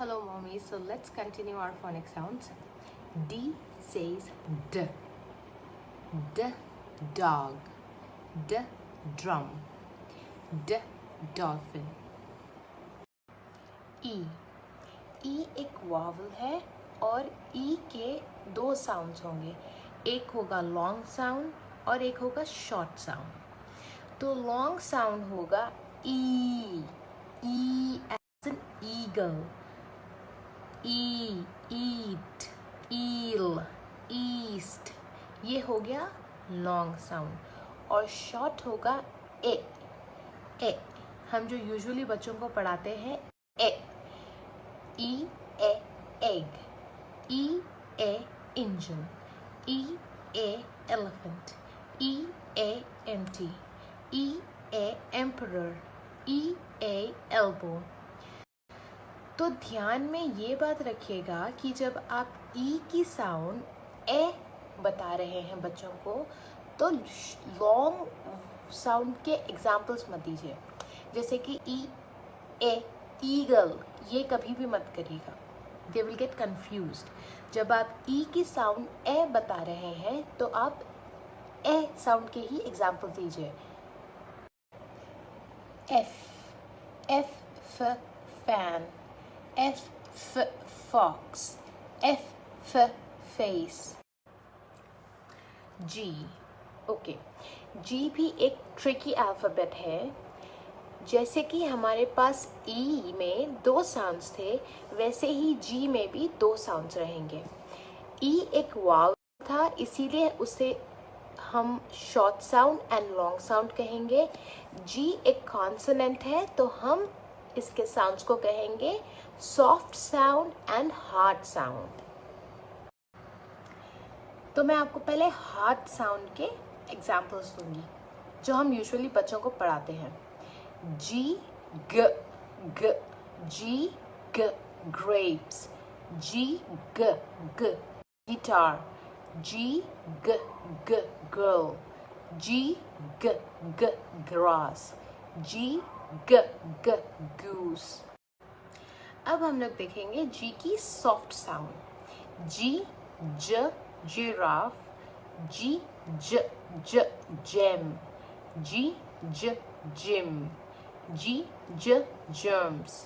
Hello, mommy. So let's continue our phonic sounds. D says D. D, dog. D, drum. D, dolphin. E. E एक vowel है और E के दो sounds होंगे. एक होगा लॉन्ग साउंड और एक होगा शॉर्ट साउंड. तो लॉन्ग साउंड होगा E. E as an eagle. E, eat, eel, east. ये हो गया लॉन्ग साउंड. और शॉर्ट होगा ए. ए हम जो यूजुअली बच्चों को पढ़ाते हैं ए. ई ए एग. ई ए इंजन. ई ए एलिफेंट. ई ए एम्प्टी. ई ए एम्परर. ई ए एल्बो. तो ध्यान में ये बात रखिएगा कि जब आप ई की साउंड ए बता रहे हैं बच्चों को तो लॉन्ग साउंड के एग्जाम्पल्स मत दीजिए. जैसे कि ई ए ईगल, ये कभी भी मत करिएगा. They will get confused. जब आप ई की साउंड ए बता रहे हैं तो आप ए साउंड के ही एग्जाम्पल दीजिए. एफ. एफ फ fan. F fox. F face. G. Okay. G भी एक ट्रिकी अल्फ़ाबेट है. जैसे कि हमारे पास E में दो साउंड्स थे वैसे ही G में भी दो साउंड्स रहेंगे. E एक वावल था इसीलिए उसे हम short sound and long sound कहेंगे. G एक कॉन्सोनेंट है तो हम इसके साउंड्स को कहेंगे soft sound and hard sound. तो मैं आपको पहले हार्ड साउंड के एग्जाम्पल्स दूंगी जो हम यूजुअली बच्चों को पढ़ाते हैं. जी ग ग. जी ग ग्रेप्स. जी ग ग गिटार. जी ग ग गर्ल. जी ग ग ग्रास. जी ग ग गूस. अब हम लोग देखेंगे जी की सॉफ्ट साउंड. जी ज जिराफ. जी ज ज जेम. जी ज जिम. जी ज जर्म्स.